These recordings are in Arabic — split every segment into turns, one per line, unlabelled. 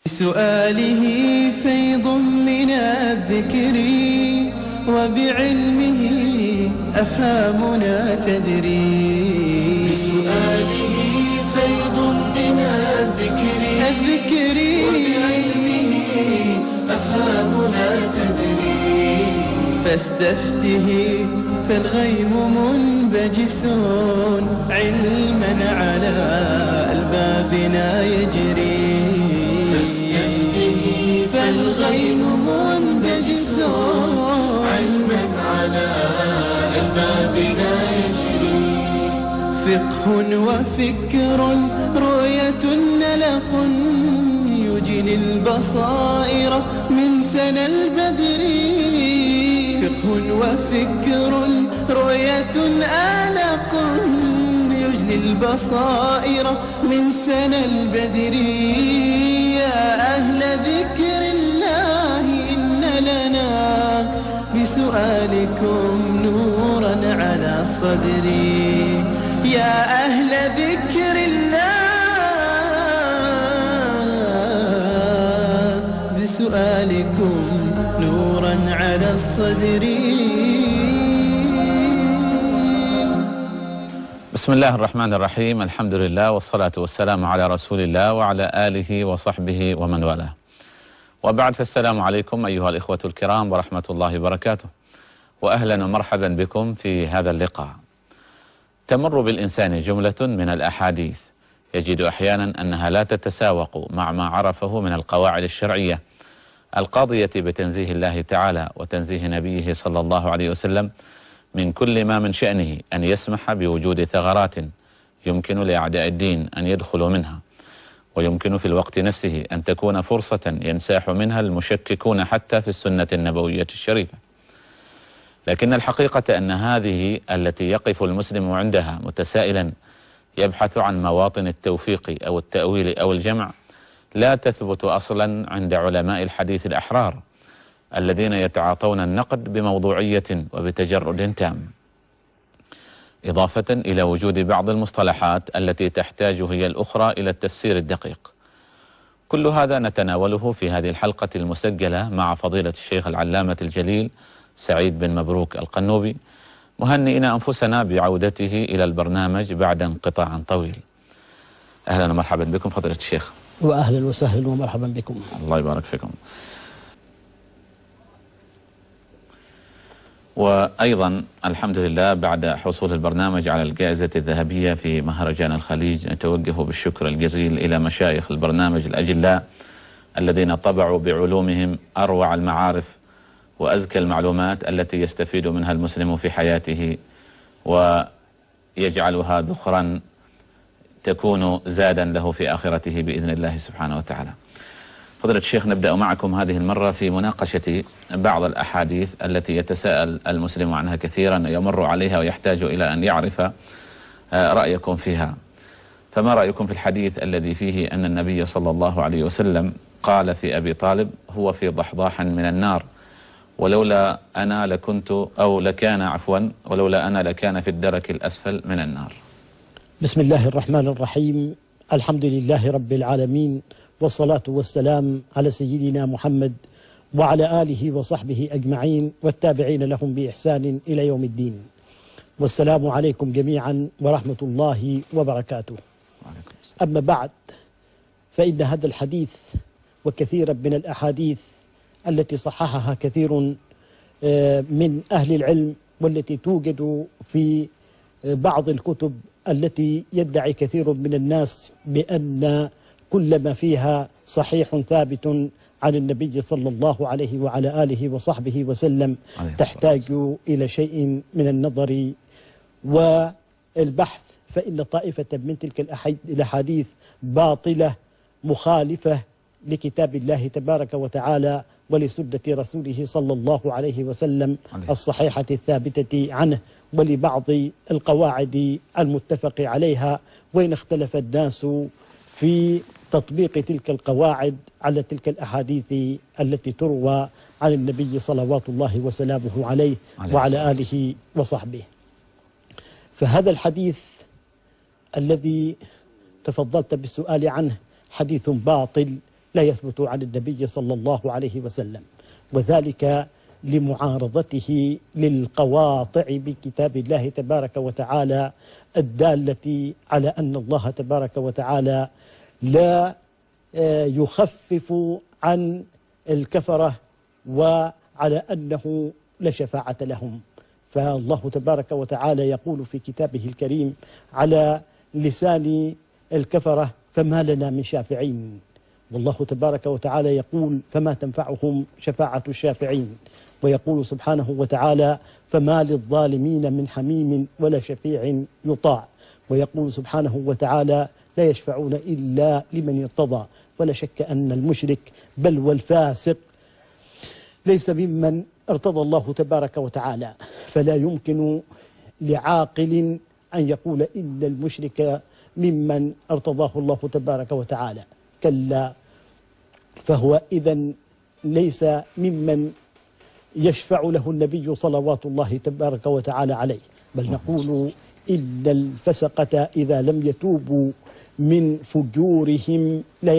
بسؤاله فيض من الذكر وبعلمه أفهامنا تدري.
بسؤاله فيض من الذكر وبعلمه أفهامنا تدري.
فاستفته فالغيم منبجس علما على ألبابنا يجري.
فاستفته فالغيم منبجس علما على ألبابنا يجري.
فقه وفكر رؤية نلق يجلي البصائر من سنى البدر. فقه وفكر رؤية آلق يجلي البصائر من سنى البدر. يا أهل ذكر الله إن لنا بسؤالكم نورا على الصدر. يا أهل ذكر الله بسؤالكم نورا على الصدر.
بسم الله الرحمن الرحيم. الحمد لله والصلاة والسلام على رسول الله وعلى آله وصحبه ومن والاه، وبعد، فالسلام عليكم أيها الإخوة الكرام ورحمة الله وبركاته، وأهلا ومرحبا بكم في هذا اللقاء. تمر بالإنسان جملة من الأحاديث يجد أحيانا أنها لا تتساوق مع ما عرفه من القواعد الشرعية القاضية بتنزيه الله تعالى وتنزيه نبيه صلى الله عليه وسلم من كل ما من شأنه أن يسمح بوجود ثغرات يمكن لأعداء الدين أن يدخلوا منها، ويمكن في الوقت نفسه أن تكون فرصة ينساح منها المشككون حتى في السنة النبوية الشريفة. لكن الحقيقة أن هذه التي يقف المسلم عندها متسائلا يبحث عن مواطن التوفيق أو التأويل أو الجمع لا تثبت أصلا عند علماء الحديث الأحرار الذين يتعاطون النقد بموضوعية وبتجرد تام، إضافة إلى وجود بعض المصطلحات التي تحتاج هي الأخرى إلى التفسير الدقيق. كل هذا نتناوله في هذه الحلقة المسجلة مع فضيلة الشيخ العلامة الجليل سعيد بن مبروك القنوبي، مهنئين أنفسنا بعودته إلى البرنامج بعد انقطاع طويل. أهلا ومرحبا بكم فضيلة الشيخ.
وأهلا وسهلا ومرحبا بكم.
الله يبارك فيكم. وأيضا الحمد لله بعد حصول البرنامج على الجائزة الذهبية في مهرجان الخليج نتوجه بالشكر الجزيل إلى مشايخ البرنامج الأجلاء الذين طبعوا بعلومهم أروع المعارف وأزكى المعلومات التي يستفيد منها المسلم في حياته ويجعلها ذخرا تكون زادا له في آخرته بإذن الله سبحانه وتعالى. فضيلة الشيخ، نبدأ معكم هذه المرة في مناقشة بعض الأحاديث التي يتساءل المسلم عنها كثيرا، يمر عليها ويحتاج إلى أن يعرف رأيكم فيها. فما رأيكم في الحديث الذي فيه أن النبي صلى الله عليه وسلم قال في أبي طالب: هو في ضحضاح من النار، ولولا أنا لكنت أو لكان عفوا ولولا أنا لكان في الدرك الأسفل من النار.
بسم الله الرحمن الرحيم. الحمد لله رب العالمين، والصلاة والسلام على سيدنا محمد وعلى آله وصحبه أجمعين والتابعين لهم بإحسان إلى يوم الدين. والسلام عليكم جميعا ورحمة الله وبركاته. أما بعد، فإن هذا الحديث وكثيرا من الأحاديث التي صححها كثير من أهل العلم والتي توجد في بعض الكتب التي يدعي كثير من الناس بأن كل ما فيها صحيح ثابت عن النبي صلى الله عليه وعلى آله وصحبه وسلم تحتاج إلى شيء من النظر والبحث، فإن طائفة من تلك الأحاديث باطلة مخالفة لكتاب الله تبارك وتعالى ولسنة رسوله صلى الله عليه وسلم الصحيحة الثابتة عنه ولبعض القواعد المتفق عليها، وإن اختلف الناس في تطبيق تلك القواعد على تلك الأحاديث التي تروى عن النبي صلوات الله وسلامه عليه وعلى آله وصحبه. فهذا الحديث الذي تفضلت بالسؤال عنه حديث باطل لا يثبت عن النبي صلى الله عليه وسلم، وذلك لمعارضته للقواطع بكتاب الله تبارك وتعالى الدالة على أن الله تبارك وتعالى لا يخفف عن الكفرة وعلى أنه لا شفاعة لهم. فالله تبارك وتعالى يقول في كتابه الكريم على لسان الكفرة: فما لنا من شافعين. والله تبارك وتعالى يقول: فما تنفعهم شفاعة الشافعين. ويقول سبحانه وتعالى: فما للظالمين من حميم ولا شفيع يطاع. ويقول سبحانه وتعالى: لا يشفعون إلا لمن ارتضى. ولا شك أن المشرك بل والفاسق ليس ممن ارتضى الله تبارك وتعالى، فلا يمكن لعاقل أن يقول إن المشرك ممن ارتضاه الله تبارك وتعالى، كلا، فهو إذن ليس ممن يشفع له النبي صلوات الله تبارك وتعالى عليه، بل نقول إن الفسقة إذا لم يتوبوا من فجورهم لا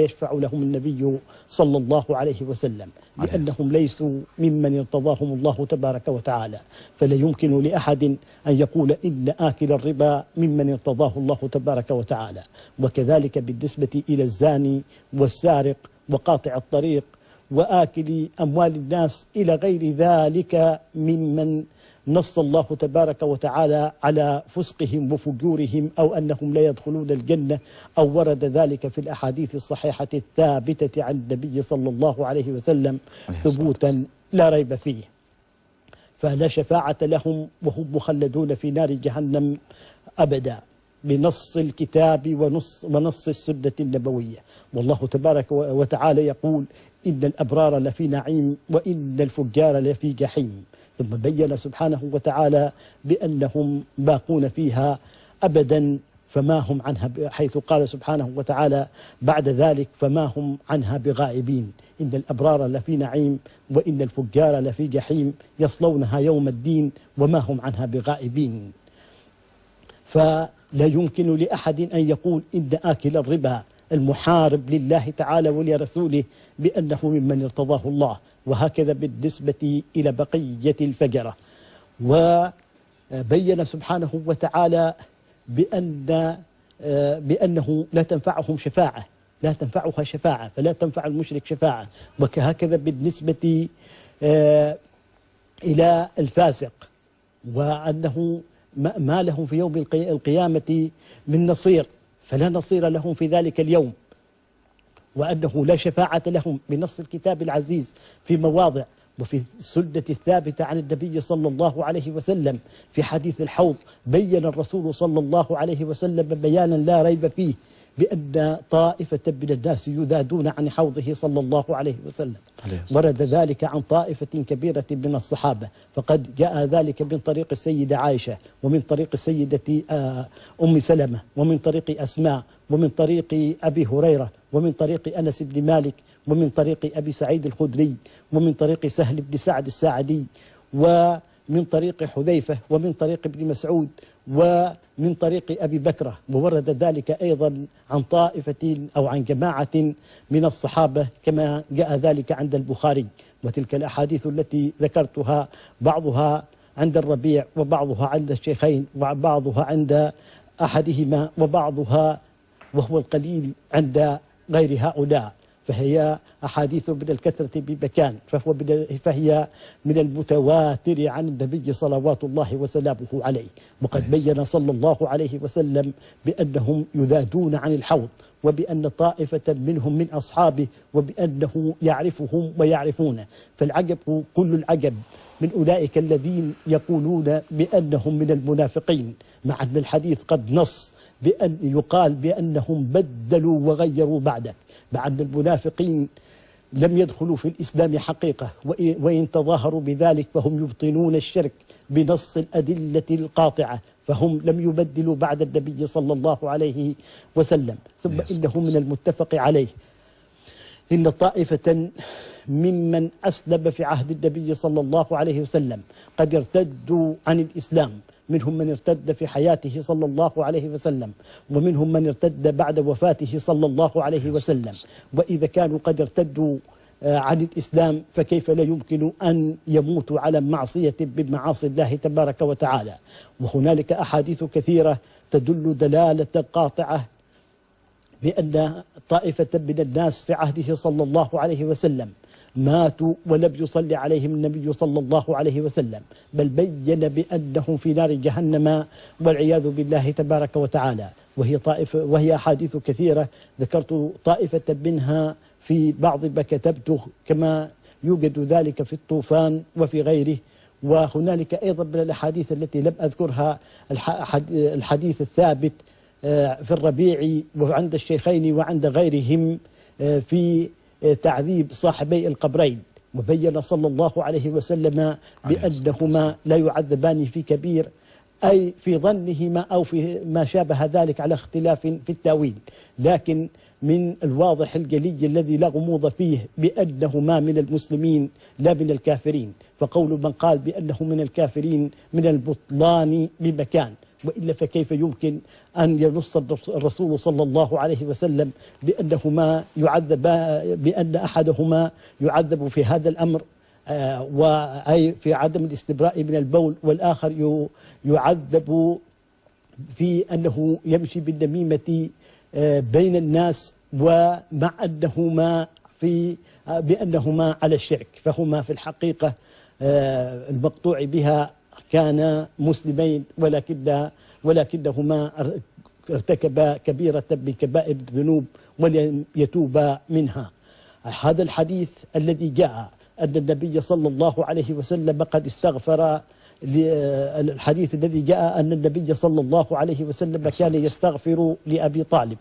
يشفع لهم النبي صلى الله عليه وسلم، لأنهم ليسوا ممن ارتضاهم الله تبارك وتعالى. فلا يمكن لأحد أن يقول إن آكل الربا ممن ارتضاه الله تبارك وتعالى. وكذلك بالنسبة إلى الزاني والسارق وقاطع الطريق وآكل أموال الناس إلى غير ذلك ممن نص الله تبارك وتعالى على فسقهم وفجورهم أو أنهم لا يدخلون الجنة، أو ورد ذلك في الأحاديث الصحيحة الثابتة عن النبي صلى الله عليه وسلم ثبوتا لا ريب فيه، فلا شفاعة لهم وهم مخلدون في نار جهنم أبدا بنص الكتاب ونص السنة النبوية. والله تبارك وتعالى يقول: إن الأبرار لفي نعيم وإن الفجار لفي جحيم. ثم بين سبحانه وتعالى بأنهم باقون فيها أبدا فما هم عنها، حيث قال سبحانه وتعالى بعد ذلك: فما هم عنها بغائبين. إن الأبرار لفي نعيم وإن الفجار لفي جحيم يصلونها يوم الدين وما هم عنها بغائبين. فلا يمكن لأحد أن يقول إن آكل الربا المحارب لله تعالى ولرسوله بأنه ممن ارتضاه الله، وهكذا بالنسبة إلى بقية الفجرة. وبين سبحانه وتعالى بأنه لا تنفعهم شفاعة، لا تنفعها شفاعة، فلا تنفع المشرك شفاعة. وهكذا بالنسبة إلى الفاسق، وأنه ما لهم في يوم القيامة من نصير، فلا نصير لهم في ذلك اليوم، وأنه لا شفاعة لهم بنص الكتاب العزيز في مواضع، وفي السنة الثابتة عن النبي صلى الله عليه وسلم في حديث الحوض بين الرسول صلى الله عليه وسلم بيانا لا ريب فيه بأن طائفة من الناس يذادون عن حوضه صلى الله عليه وسلم. ورد ذلك عن طائفة كبيرة من الصحابة، فقد جاء ذلك من طريق السيدة عائشة، ومن طريق السيدة أم سلمة، ومن طريق أسماء، ومن طريق أبي هريرة، ومن طريق أنس بن مالك، ومن طريق أبي سعيد الخدري، ومن طريق سهل بن سعد الساعدي، ومن طريق حذيفة، ومن طريق ابن مسعود، ومن طريق أبي بكرة. وورد ذلك أيضا عن طائفة أو عن جماعة من الصحابة كما جاء ذلك عند البخاري. وتلك الأحاديث التي ذكرتها بعضها عند الربيع، وبعضها عند الشيخين، وبعضها عند أحدهما، وبعضها وهو القليل عند غير هؤلاء، فهي أحاديث من الكثرة بمكان، فهي من المتواتر عن النبي صلوات الله وسلامه عليه. وقد بين صلى الله عليه وسلم بأنهم يذادون عن الحوض، وبأن طائفة منهم من أصحابه، وبأنه يعرفهم ويعرفونه. فالعجب كل العجب من أولئك الذين يقولون بأنهم من المنافقين، مع أن الحديث قد نص بأن يقال بأنهم بدلوا وغيروا بعدك، مع أن المنافقين لم يدخلوا في الإسلام حقيقة، وإن تظاهروا بذلك فهم يبطنون الشرك بنص الأدلة القاطعة، فهم لم يبدلوا بعد النبي صلى الله عليه وسلم. ثم إنه من المتفق عليه إن طائفة ممن أسلم في عهد النبي صلى الله عليه وسلم قد ارتدوا عن الإسلام، منهم من ارتد في حياته صلى الله عليه وسلم، ومنهم من ارتد بعد وفاته صلى الله عليه وسلم. وإذا كانوا قد ارتدوا عن الإسلام فكيف لا يمكن أن يموتوا على معصية من معاصي الله تبارك وتعالى. وهنالك أحاديث كثيرة تدل دلالة قاطعة بأن طائفة من الناس في عهده صلى الله عليه وسلم ماتوا ولم يصلي عليهم النبي صلى الله عليه وسلم، بل بين بأنهم في نار جهنم والعياذ بالله تبارك وتعالى. وهي أحاديث كثيرة، ذكرت طائفة منها في بعض ما كتبته، كما يوجد ذلك في الطوفان وفي غيره. وهنالك أيضا من الأحاديث التي لم أذكرها الحديث الثابت في الربيع وعند الشيخين وعند غيرهم في تعذيب صاحبي القبرين، وبين صلى الله عليه وسلم بأنهما لا يعذبان في كبير، أي في ظنهما أو في ما شابه ذلك على اختلاف في التأويل، لكن من الواضح الجلي الذي لا غموض فيه بأنهما من المسلمين لا من الكافرين. فقول من قال بأنه من الكافرين من البطلان بمكان، وإلا فكيف يمكن أن ينص الرسول صلى الله عليه وسلم بأنهما بأن أحدهما يعذب في هذا الأمر أي في عدم الاستبراء من البول، والآخر يعذب في أنه يمشي بالنميمة بين الناس، ومع أنهما بأنهما على الشرك، فهما في الحقيقة المقطوع بها كانا مسلمين، ولكنهما ارتكبا كبيرة من كبائر الذنوب ولم يتوبا منها. هذا الحديث الذي جاء أن النبي صلى الله عليه وسلم قد استغفر، الحديث الذي جاء أن النبي صلى الله عليه وسلم كان يستغفر لأبي طالب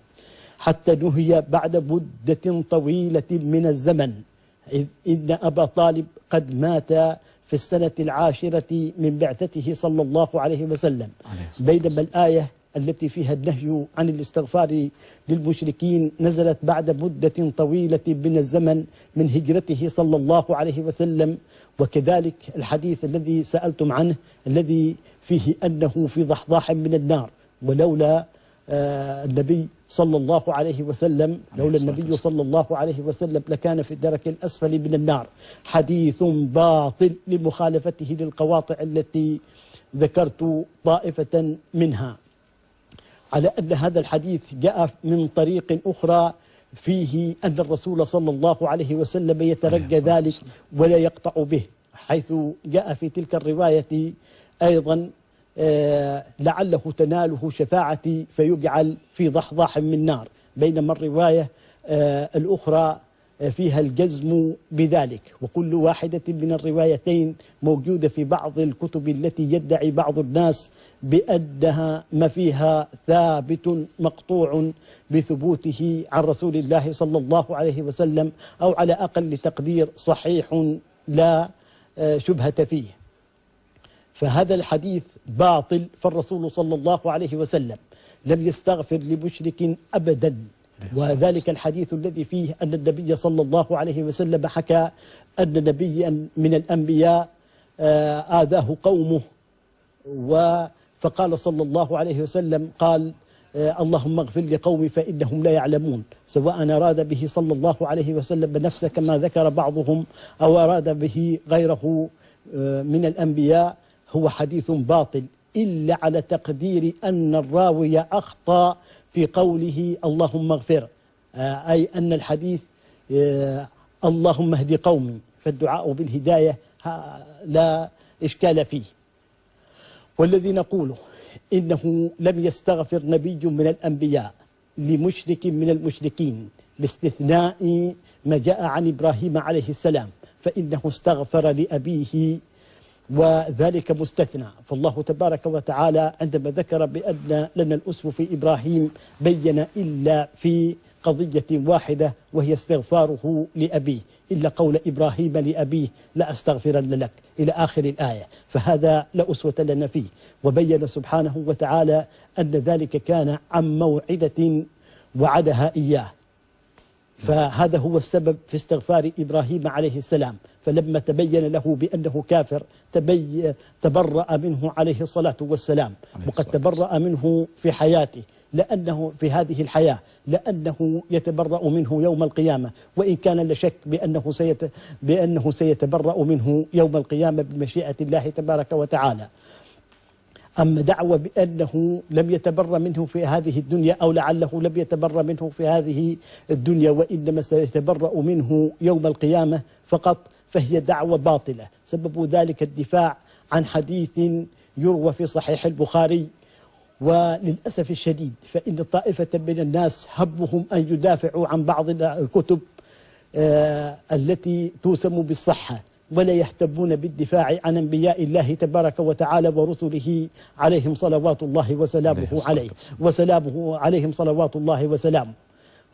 حتى نهي بعد مدة طويلة من الزمن، إذ إن أبا طالب قد مات في السنة 10 من بعثته صلى الله عليه وسلم، بينما الآية التي فيها النهي عن الاستغفار للمشركين نزلت بعد مدة طويلة من الزمن من هجرته صلى الله عليه وسلم. وكذلك الحديث الذي سألتم عنه الذي فيه أنه في ضحضاح من النار، ولولا النبي صلى الله عليه وسلم النبي صلى الله عليه وسلم لكان في الدرك الأسفل من النار. حديث باطل لمخالفته للقواطع التي ذكرت طائفة منها، على أن هذا الحديث جاء من طريق أخرى فيه أن الرسول صلى الله عليه وسلم يترجى ذلك ولا يقطع به، حيث جاء في تلك الرواية أيضا لعله تناله شفاعتي فيجعل في ضحضاح من نار، بينما الرواية الأخرى فيها الجزم بذلك. وكل واحدة من الروايتين موجودة في بعض الكتب التي يدعي بعض الناس بأنها ما فيها ثابت مقطوع بثبوته عن رسول الله صلى الله عليه وسلم، أو على أقل تقدير صحيح لا شبهة فيه. فهذا الحديث باطل، فالرسول صلى الله عليه وسلم لم يستغفر لمشرك أبدا. وذلك الحديث الذي فيه أن النبي صلى الله عليه وسلم حكى أن نبيا من الأنبياء آذاه قومه، فقال صلى الله عليه وسلم قال اللهم اغفر لقومي فإنهم لا يعلمون، سواء أراد به صلى الله عليه وسلم نفسه كما ذكر بعضهم أو أراد به غيره من الأنبياء، هو حديث باطل، إلا على تقدير أن الراوي أخطأ في قوله اللهم اغفر، أي أن الحديث اللهم اهد قومي، فالدعاء بالهداية لا إشكال فيه. والذي نقوله إنه لم يستغفر نبي من الأنبياء لمشرك من المشركين باستثناء ما جاء عن إبراهيم عليه السلام، فإنه استغفر لأبيه وذلك مستثنى. فالله تبارك وتعالى عندما ذكر بأن لنا الأسوة في إبراهيم بين إلا في قضية واحدة وهي استغفاره لأبيه، إلا قول إبراهيم لأبيه لا أستغفرن لك إلى آخر الآية، فهذا لا أسوة لنا فيه. وبين سبحانه وتعالى أن ذلك كان عن موعدة وعدها إياه. فهذا هو السبب في استغفار إبراهيم عليه السلام، فلما تبين له بأنه كافر تبرأ منه عليه الصلاة والسلام، وقد تبرأ منه في حياته، لأنه في هذه الحياة، لأنه يتبرأ منه يوم القيامة، وإن كان لشك بأنه سيتبرأ منه يوم القيامة بمشيئة الله تبارك وتعالى. أما دعوة بأنه لم يتبرأ منه في هذه الدنيا، أو لعله لم يتبرأ منه في هذه الدنيا وإنما سيتبرأ منه يوم القيامة فقط، فهي دعوة باطلة. سبب ذلك الدفاع عن حديث يروى في صحيح البخاري، وللأسف الشديد فإن طائفة من الناس هبهم أن يدافعوا عن بعض الكتب التي توسم بالصحة، ولا يهتمون بالدفاع عن أنبياء الله تبارك وتعالى ورسله عليهم صلوات الله وسلامه عليهم صلوات الله وسلامه.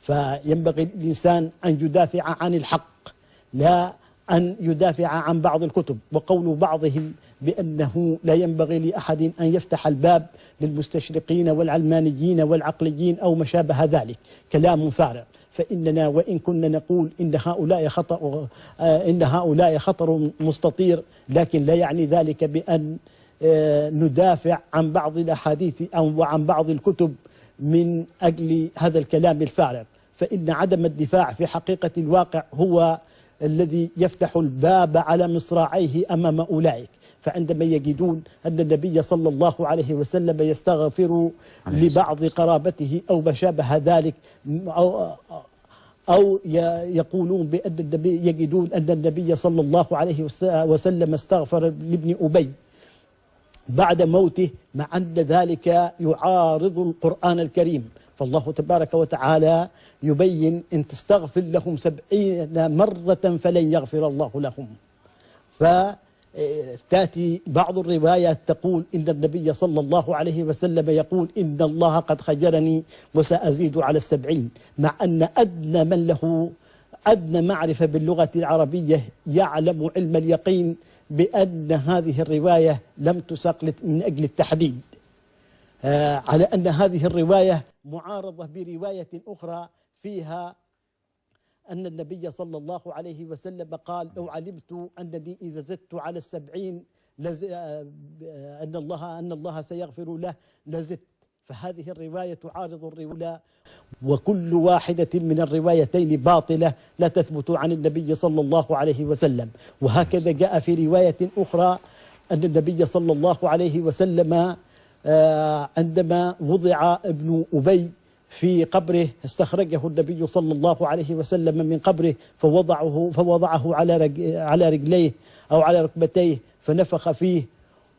فينبغي الإنسان أن يدافع عن الحق، لا أن يدافع عن بعض الكتب. وقول بعضهم بأنه لا ينبغي لأحد أن يفتح الباب للمستشرقين والعلمانيين والعقليين أو ما شابه ذلك كلام فارغ. فإننا وإن كنا نقول إن هؤلاء خطر مستطير، لكن لا يعني ذلك بأن ندافع عن بعض الأحاديث أو عن بعض الكتب من أجل هذا الكلام الفارغ. فإن عدم الدفاع في حقيقة الواقع هو الذي يفتح الباب على مصراعيه أمام أولئك. فعندما يجدون أن النبي صلى الله عليه وسلم يستغفر لبعض قرابته أو ما شابه ذلك، أو يقولون بأن النبي، يجدون أن النبي صلى الله عليه وسلم استغفر لابن أبي بعد موته، مع أن ذلك يعارض القرآن الكريم. فالله تبارك وتعالى يبين إن تستغفر لهم 70 مرة فلن يغفر الله لهم. فتأتي بعض الروايات تقول إن النبي صلى الله عليه وسلم يقول إن الله قد خيرني وسأزيد على 70، مع أن أدنى من له أدنى معرفة باللغة العربية يعلم علم اليقين بأن هذه الرواية لم تساق من أجل التحديد، على أن هذه الرواية معارضة برواية أخرى فيها أن النبي صلى الله عليه وسلم قال لو علمت أنني إذا زدت على 70 أن الله سيغفر له لزدت. فهذه الرواية تعارض الرواية، وكل واحدة من الروايتين باطلة لا تثبت عن النبي صلى الله عليه وسلم. وهكذا جاء في رواية أخرى أن النبي صلى الله عليه وسلم عندما وضع ابن أبي في قبره استخرجه النبي صلى الله عليه وسلم من قبره فوضعه على رجليه أو على ركبتيه فنفخ فيه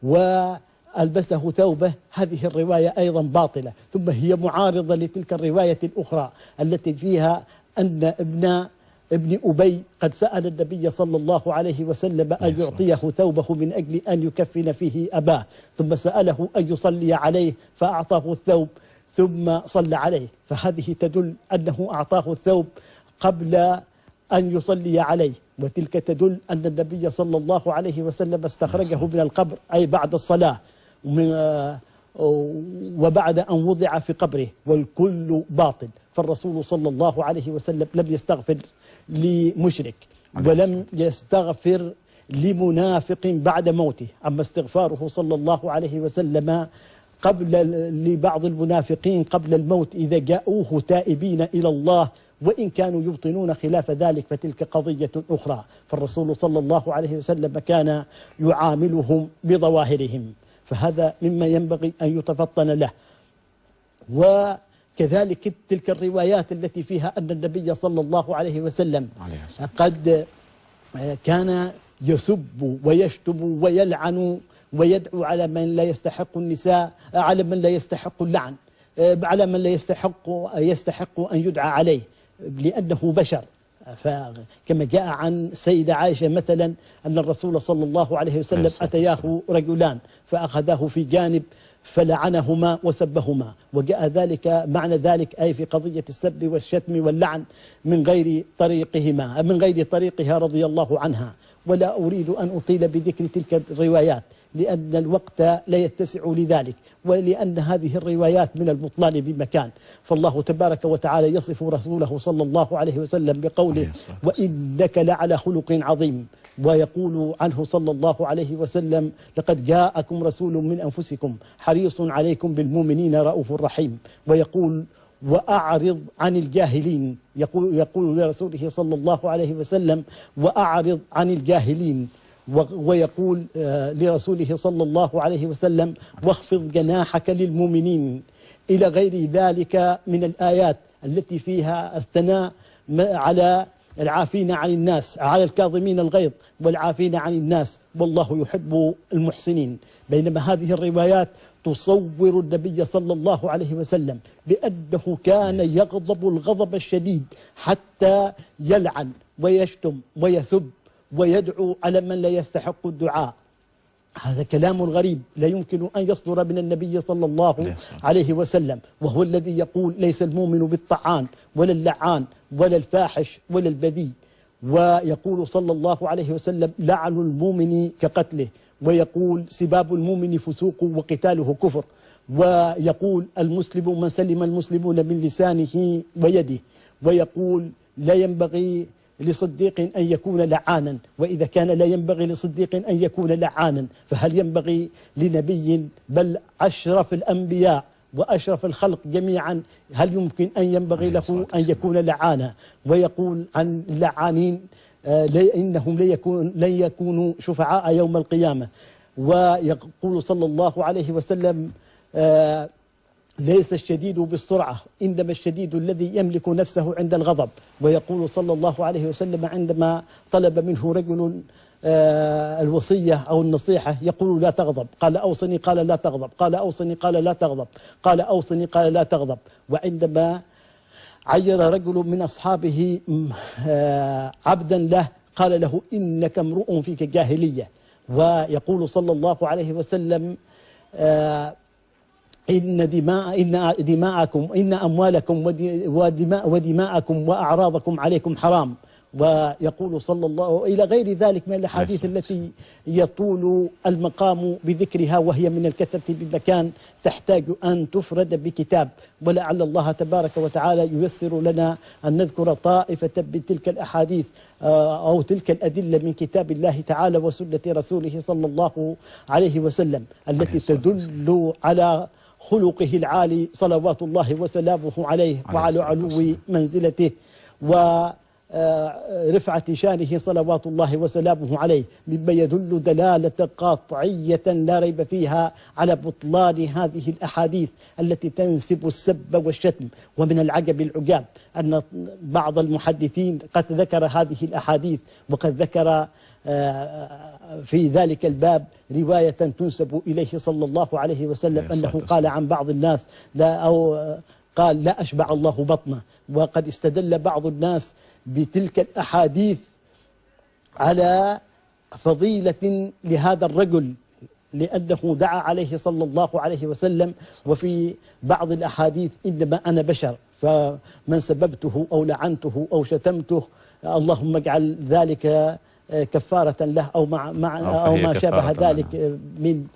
وألبسه ثوبه. هذه الرواية أيضا باطلة، ثم هي معارضة لتلك الرواية الأخرى التي فيها أن ابن أبي قد سأل النبي صلى الله عليه وسلم أن يعطيه ثوبه من أجل أن يكفن فيه أباه، ثم سأله أن يصلي عليه فأعطاه الثوب ثم صلى عليه. فهذه تدل أنه أعطاه الثوب قبل أن يصلي عليه، وتلك تدل أن النبي صلى الله عليه وسلم استخرجه من القبر أي بعد الصلاة وبعد أن وضع في قبره، والكل باطل. فالرسول صلى الله عليه وسلم لم يستغفر لمشرك ولم يستغفر لمنافق بعد موته. أما استغفاره صلى الله عليه وسلم لبعض المنافقين قبل الموت إذا جاءوه تائبين إلى الله وإن كانوا يبطنون خلاف ذلك فتلك قضية أخرى. فالرسول صلى الله عليه وسلم كان يعاملهم بظواهرهم، فهذا مما ينبغي أن يتفطن له. وكذلك تلك الروايات التي فيها أن النبي صلى الله عليه وسلم قد كان يسب ويشتم ويلعن ويدعو على من لا يستحق النساء، على من لا يستحق اللعن، على من لا يستحق أن يدعى عليه لأنه بشر. فكما جاء عن سيدة عائشة مثلا أن الرسول صلى الله عليه وسلم أتياه رجلان فأخذاه في جانب فلعنهما وسبهما، وجاء ذلك معنى ذلك أي في قضية السب والشتم واللعن من غير طريقها رضي الله عنها. ولا أريد أن أطيل بذكر تلك الروايات لأن الوقت لا يتسع لذلك، ولأن هذه الروايات من البطلان بمكان. فالله تبارك وتعالى يصف رسوله صلى الله عليه وسلم بقوله: وإنك لعلى خلق عظيم. ويقول عنه صلى الله عليه وسلم: لقد جاءكم رسول من أنفسكم حريص عليكم بالمؤمنين رؤوف رحيم. ويقول: وأعرض عن الجاهلين. يقول لرسوله صلى الله عليه وسلم: وأعرض عن الجاهلين. ويقول لرسوله صلى الله عليه وسلم: واخفض جناحك للمؤمنين، إلى غير ذلك من الآيات التي فيها الثناء على العافين عن الناس، على الكاظمين الغيظ والعافين عن الناس، والله يحب المحسنين. بينما هذه الروايات تصور النبي صلى الله عليه وسلم بأنه كان يغضب الغضب الشديد حتى يلعن ويشتم ويسب ويدعو على من لا يستحق الدعاء. هذا كلام غريب لا يمكن أن يصدر من النبي صلى الله عليه وسلم، وهو الذي يقول: ليس المؤمن بالطعان ولا اللعان ولا الفاحش ولا البذيء. ويقول صلى الله عليه وسلم: لعن المؤمن كقتله. ويقول: سباب المؤمن فسوق وقتاله كفر. ويقول: المسلم من سلم المسلمون من لسانه ويده. ويقول: لا ينبغي لصديق أن يكون لعانا، وإذا كان لا ينبغي لصديق أن يكون لعانا فهل ينبغي لنبي بل أشرف الأنبياء وأشرف الخلق جميعا هل يمكن أن ينبغي له أن يكون لعانا؟ ويقول عن اللعانين: إنهم لن يكونوا شفعاء يوم القيامة. ويقول صلى الله عليه وسلم: ليس الشديد بالسرعة، إنما الشديد الذي يملك نفسه عند الغضب. ويقول صلى الله عليه وسلم عندما طلب منه رجل الوصية أو النصيحة يقول: لا تغضب. قال: أوصني. قال: لا تغضب. قال: أوصني. قال: لا تغضب. قال: أوصني. قال: لا تغضب. وعندما عير رجل من أصحابه عبدا له قال له: إنك امرؤ فيك جاهلية. ويقول صلى الله عليه وسلم: إن دماءكم إن أموالكم ودماءكم وأعراضكم عليكم حرام. ويقول صلى الله إلى غير ذلك من الأحاديث التي يطول المقام بذكرها، وهي من الكثرة بمكان تحتاج أن تفرد بكتاب، ولعل الله تبارك وتعالى ييسر لنا أن نذكر طائفة من تلك الأحاديث أو تلك الأدلة من كتاب الله تعالى وسنة رسوله صلى الله عليه وسلم التي تدل على خلقه العالي صلوات الله وسلامه عليه وعلى علو منزلته ورفعة شانه صلوات الله وسلامه عليه، مما يدل دلالة قاطعية لا ريب فيها على بطلان هذه الأحاديث التي تنسب السب والشتم. ومن العجب العجاب أن بعض المحدثين قد ذكر هذه الأحاديث، وقد ذكر في ذلك الباب رواية تنسب إليه صلى الله عليه وسلم أنه قال عن بعض الناس قال: لا أشبع الله بطنه. وقد استدل بعض الناس بتلك الأحاديث على فضيلة لهذا الرجل لأنه دعا عليه صلى الله عليه وسلم. وفي بعض الأحاديث: إنما أنا بشر، فمن سببته أو لعنته أو شتمته اللهم اجعل ذلك كفارة له أو ما شابه ذلك من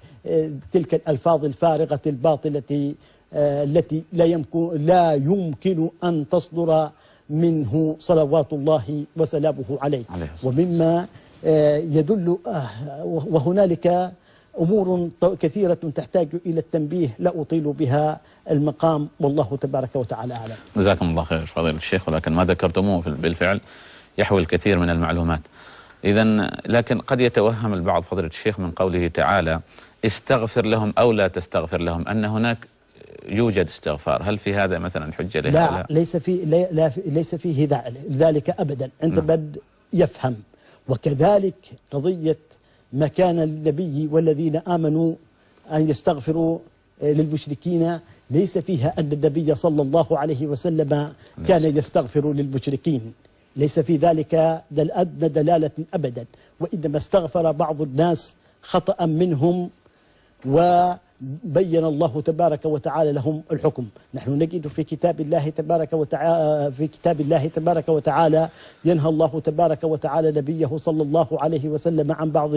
تلك الألفاظ الفارغة الباطلة التي لا يمكن أن تصدر منه صلوات الله وسلامه عليه. ومما يدل وهنالك أمور كثيرة تحتاج إلى التنبيه لا أطيل بها المقام، والله تبارك وتعالى أعلم.
جزاكم الله خير فضيلة الشيخ، ولكن ما ذكرتموه بالفعل يحوي الكثير من المعلومات. إذن لكن قد يتوهم البعض فضيلة الشيخ من قوله تعالى: استغفر لهم أو لا تستغفر لهم، أن هناك يوجد استغفار، هل في هذا مثلا حجة له؟
لا، ليس فيه ذلك أبدا عند من يفهم. وكذلك قضية ما كان للنبي والذين آمنوا أن يستغفروا للمشركين ليس فيها أن النبي صلى الله عليه وسلم كان يستغفر للمشركين، ليس في ذلك أدنى دلالة أبدا، وإنما استغفر بعض الناس خطأ منهم بين الله تبارك وتعالى لهم الحكم. نحن نجد في كتاب الله تبارك وتعالى ينهى الله تبارك وتعالى نبيه صلى الله عليه وسلم عن بعض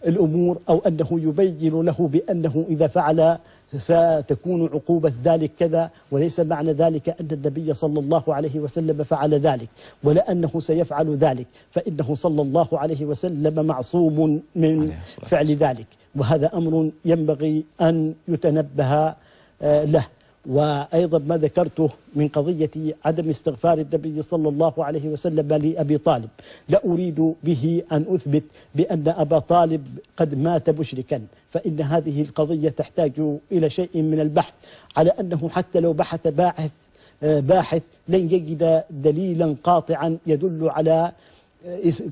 الأمور، أو أنه يبين له بأنه إذا فعل ستكون عقوبة ذلك كذا، وليس معنى ذلك أن النبي صلى الله عليه وسلم فعل ذلك ولا أنه سيفعل ذلك، فإنه صلى الله عليه وسلم معصوم من فعل ذلك، وهذا أمر ينبغي أن يتنبه له. وأيضا ما ذكرته من قضية عدم استغفار النبي صلى الله عليه وسلم لأبي طالب، لا أريد به أن أثبت بأن أبا طالب قد مات مشركا، فإن هذه القضية تحتاج إلى شيء من البحث، على أنه حتى لو بحث باحث لن يجد دليلا قاطعا يدل على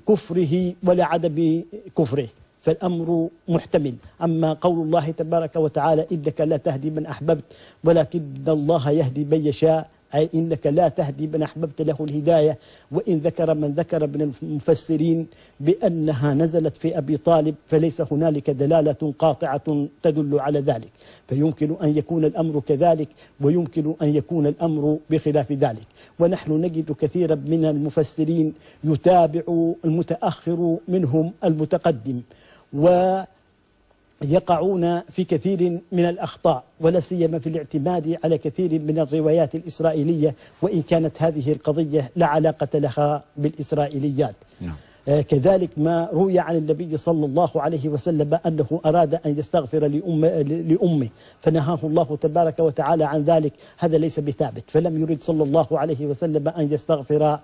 كفره ولا عدم كفره، فالأمر محتمل. أما قول الله تبارك وتعالى إنك لا تهدي من أحببت ولكن الله يهدي من يشاء، أي إنك لا تهدي من أحببت له الهداية. وإن ذكر من ذكر من المفسرين بأنها نزلت في أبي طالب فليس هنالك دلالة قاطعة تدل على ذلك، فيمكن أن يكون الأمر كذلك ويمكن أن يكون الأمر بخلاف ذلك. ونحن نجد كثيرا من المفسرين يتابع المتأخر منهم المتقدم، ويقعون في كثير من الأخطاء، ولا سيما في الاعتماد على كثير من الروايات الإسرائيلية، وإن كانت هذه القضية لا علاقة لها بالإسرائيليات. كذلك ما روي عن النبي صلى الله عليه وسلم أنه أراد أن يستغفر لأمه فنهاه الله تبارك وتعالى عن ذلك، هذا ليس بثابت، فلم يرد صلى الله عليه وسلم أن يستغفر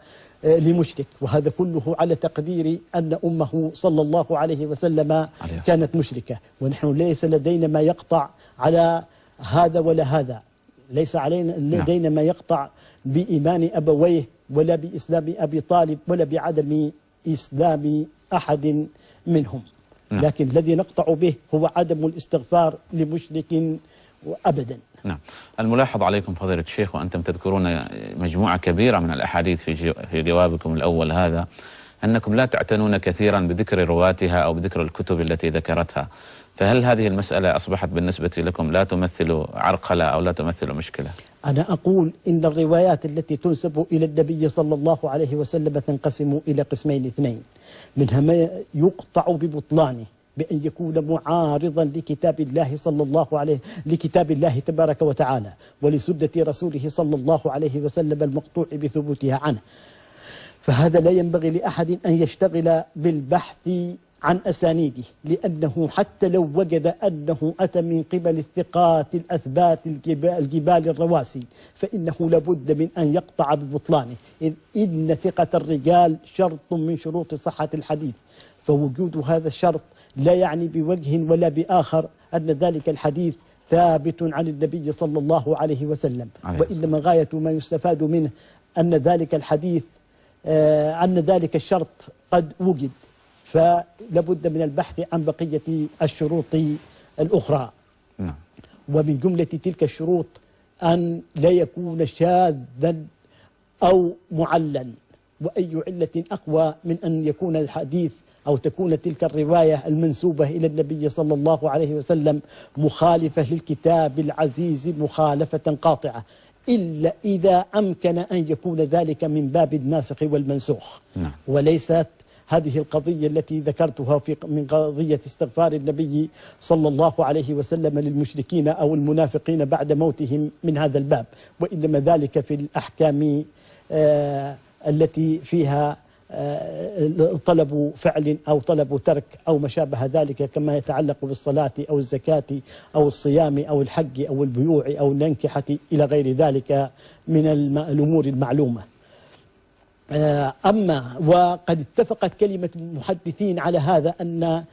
لمشرك، وهذا كله على تقدير أن أمه صلى الله عليه وسلم كانت مشركة. ونحن ليس لدينا ما يقطع على هذا ولا هذا، ليس لدينا ما يقطع بإيمان أبويه ولا بإسلام أبي طالب ولا بعدم إسلام أحد منهم، لكن الذي نقطع به هو عدم الاستغفار لمشرك أبدا.
نعم. الملاحظ عليكم فضيلة الشيخ وأنتم تذكرون مجموعة كبيرة من الأحاديث في جوابكم الأول هذا، أنكم لا تعتنون كثيرا بذكر رواتها أو بذكر الكتب التي ذكرتها، فهل هذه المسألة أصبحت بالنسبة لكم لا تمثل عرقلة أو لا تمثل مشكلة؟
أنا أقول إن الروايات التي تنسب إلى النبي صلى الله عليه وسلم تنقسم إلى قسمين اثنين، منها ما يقطع ببطلانه بأن يكون معارضا لكتاب الله صلى الله عليه لكتاب الله تبارك وتعالى ولسنة رسوله صلى الله عليه وسلم المقطوع بثبوتها عنه، فهذا لا ينبغي لأحد أن يشتغل بالبحث عن أسانيده، لأنه حتى لو وجد أنه أتى من قبل الثقات الأثبات الجبال الرواسي فإنه لابد من أن يقطع ببطلانه، إذ إن ثقة الرجال شرط من شروط صحة الحديث، فوجود هذا الشرط لا يعني بوجه ولا بآخر أن ذلك الحديث ثابت عن النبي صلى الله عليه وسلم، وإنما غاية ما يستفاد منه أن ذلك الحديث أن ذلك الشرط قد وجد، فلابد من البحث عن بقية الشروط الأخرى. ومن جملة تلك الشروط أن لا يكون شاذا أو معلا، وأي علة أقوى من أن يكون الحديث أو تكون تلك الرواية المنسوبة إلى النبي صلى الله عليه وسلم مخالفة للكتاب العزيز مخالفة قاطعة، إلا إذا أمكن أن يكون ذلك من باب الناسخ والمنسوخ. وليست هذه القضية التي ذكرتها من قضية استغفار النبي صلى الله عليه وسلم للمشركين أو المنافقين بعد موتهم من هذا الباب، وإنما ذلك في الأحكام التي فيها طلب فعل أو طلب ترك أو ما شابه ذلك، كما يتعلق بالصلاة أو الزكاة أو الصيام أو الحج أو البيوع أو الننكحة إلى غير ذلك من الأمور المعلومة. أما وقد اتفقت كلمة المحدثين على هذا أن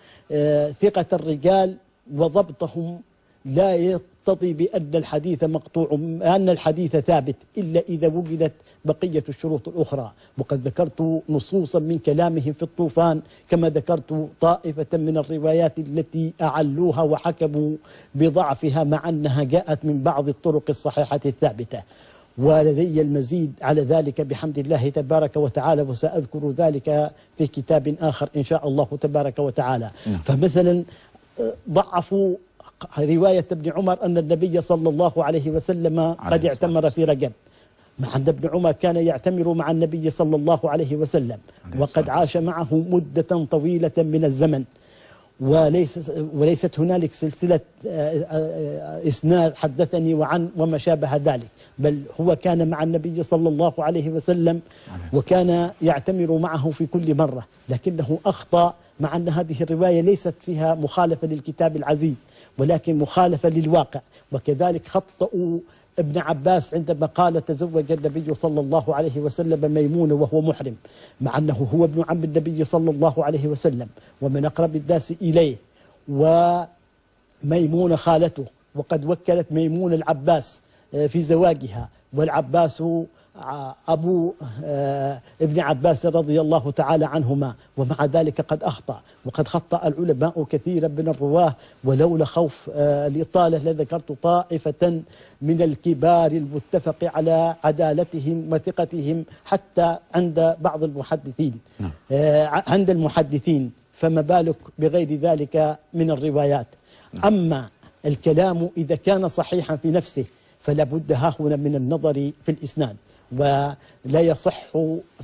ثقة الرجال وضبطهم لا يقتضي بأن الحديث مقطوع، أن الحديث ثابت إلا إذا وجدت بقية الشروط الأخرى. وقد ذكرت نصوصا من كلامهم في الطوفان، كما ذكرت طائفة من الروايات التي أعلوها وحكموا بضعفها مع أنها جاءت من بعض الطرق الصحيحة الثابتة. ولدي المزيد على ذلك بحمد الله تبارك وتعالى، وسأذكر ذلك في كتاب آخر إن شاء الله تبارك وتعالى. فمثلا ضعفوا رواية ابن عمر أن النبي صلى الله عليه وسلم قد اعتمر في رجب، مع أن ابن عمر كان يعتمر مع النبي صلى الله عليه وسلم، وقد عاش معه مدة طويلة من الزمن، وليست هنالك سلسلة إسناد حدثني وعن وما شابه ذلك، بل هو كان مع النبي صلى الله عليه وسلم وكان يعتمر معه في كل مرة، لكنه أخطأ، مع أن هذه الرواية ليست فيها مخالفة للكتاب العزيز ولكن مخالفة للواقع. وكذلك خطأوا ابن عباس عندما قال تزوج النبي صلى الله عليه وسلم ميمونة وهو محرم، مع أنه هو ابن عم النبي صلى الله عليه وسلم ومن أقرب الناس إليه، وميمونة خالته، وقد وكلت ميمونة العباس في زواجها، والعباس أبو ابن عباس رضي الله تعالى عنهما، ومع ذلك قد أخطأ. وقد خطأ العلماء كثيرا من الرواه، ولولا خوف الإطالة لذكرت طائفة من الكبار المتفق على عدالتهم وثقتهم حتى عند بعض المحدثين عند المحدثين، فما بالك بغير ذلك من الروايات. أما الكلام إذا كان صحيحا في نفسه فلا بد هاهنا من النظر في الإسناد، ولا يصح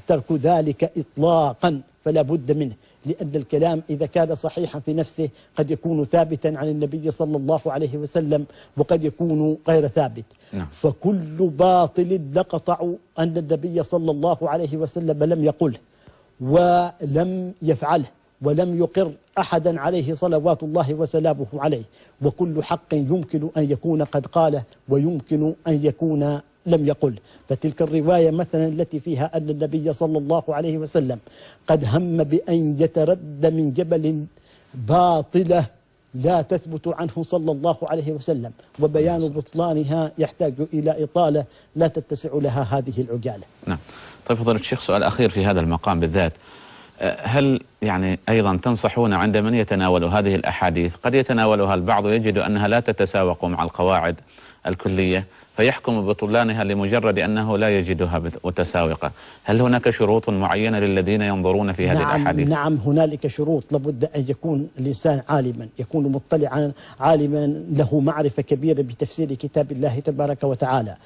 ترك ذلك إطلاقا، فلا بد منه، لأن الكلام إذا كان صحيحا في نفسه قد يكون ثابتا عن النبي صلى الله عليه وسلم وقد يكون غير ثابت. فكل باطل لقطع أن النبي صلى الله عليه وسلم لم يقله ولم يفعله ولم يقر أحدا عليه صلوات الله وسلامه عليه، وكل حق يمكن أن يكون قد قاله ويمكن أن يكون لم يقل. فتلك الرواية مثلا التي فيها أن النبي صلى الله عليه وسلم قد هم بأن يترد من جبل باطلة لا تثبت عنه صلى الله عليه وسلم، وبيان بطلانها يحتاج إلى إطالة لا تتسع لها هذه العجالة.
نعم. طيب فضيلة الشيخ، سؤال أخير في هذا المقام بالذات، هل يعني أيضا تنصحون عند من يتناول هذه الأحاديث قد يتناولها البعض ويجد أنها لا تتساوق مع القواعد الكلية فيحكم بطلانها لمجرد أنه لا يجدها متساوقة، هل هناك شروط معينة للذين ينظرون في هذه الأحاديث؟
نعم هنالك شروط، لابد أن يكون الإنسان عالما، يكون مطلعا عالما له معرفة كبيرة بتفسير كتاب الله تبارك وتعالى،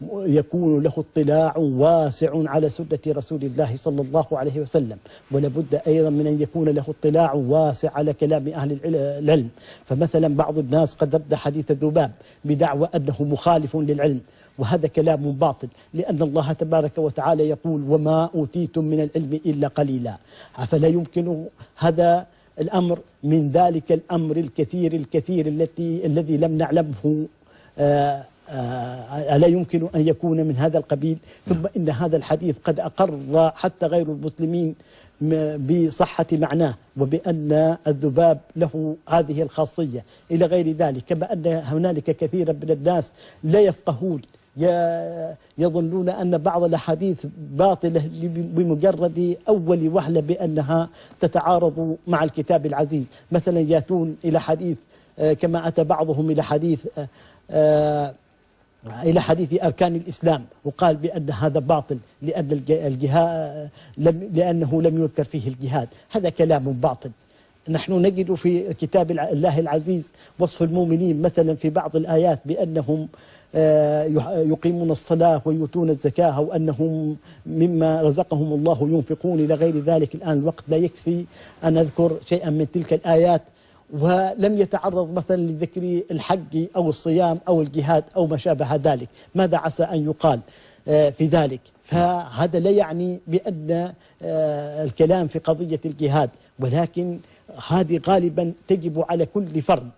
ويكون له اطلاع واسع على سنة رسول الله صلى الله عليه وسلم، ولابد أيضا من أن يكون له اطلاع واسع على كلام أهل العلم. فمثلا بعض الناس قد رد حديث الذباب بدعوى أنه مخالف للعلم، وهذا كلام باطل، لأن الله تبارك وتعالى يقول وما أوتيتم من العلم إلا قليلا. فلا يمكن هذا الأمر من ذلك الأمر الكثير الذي لم نعلمه، ألا يمكن أن يكون من هذا القبيل؟ ثم إن هذا الحديث قد أقر حتى غير المسلمين بصحة معناه، وبأن الذباب له هذه الخاصية إلى غير ذلك، كما أن هنالك كثيرا من الناس لا يفقهون، يظنون أن بعض الأحاديث باطلة بمجرد أول وهلة بأنها تتعارض مع الكتاب العزيز. مثلا يأتون إلى حديث كما أتى بعضهم إلى حديث أركان الإسلام وقال بأن هذا باطل لأن لأنه لم يذكر فيه الجهاد. هذا كلام باطل. نحن نجد في كتاب الله العزيز وصف المؤمنين مثلا في بعض الآيات بأنهم يقيمون الصلاة ويؤتون الزكاة وأنهم مما رزقهم الله ينفقون إلى غير ذلك. الآن الوقت لا يكفي أن أذكر شيئا من تلك الآيات، ولم يتعرض مثلا لذكر الحج أو الصيام أو الجهاد أو ما شابه ذلك. ماذا عسى أن يقال في ذلك؟ فهذا لا يعني بأن الكلام في قضية الجهاد، ولكن هذه غالبا تجب على كل فرد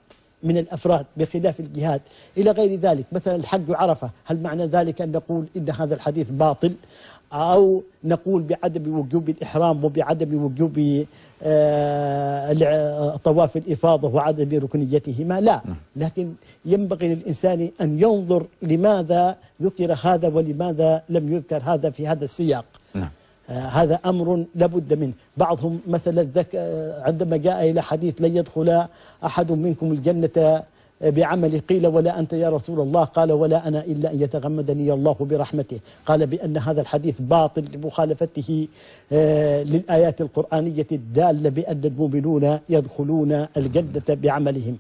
من الأفراد بخلاف الجهاد إلى غير ذلك. مثلا الحج عرفة، هل معنى ذلك أن نقول إن هذا الحديث باطل أو نقول بعدم وجوب الإحرام وبعدم وجوب طواف الإفاضة وعدم ركنيتهما؟ لا، لكن ينبغي للإنسان أن ينظر لماذا ذكر هذا ولماذا لم يذكر هذا في هذا السياق. هذا أمر لابد منه. بعضهم مثلا عندما جاء إلى حديث لن يدخل أحد منكم الجنة بعمله. قيل ولا أنت يا رسول الله؟ قال ولا أنا إلا أن يتغمدني الله برحمته. قال بأن هذا الحديث باطل لمخالفته للآيات القرآنية الدالة بأن المؤمنون يدخلون الجنة بعملهم.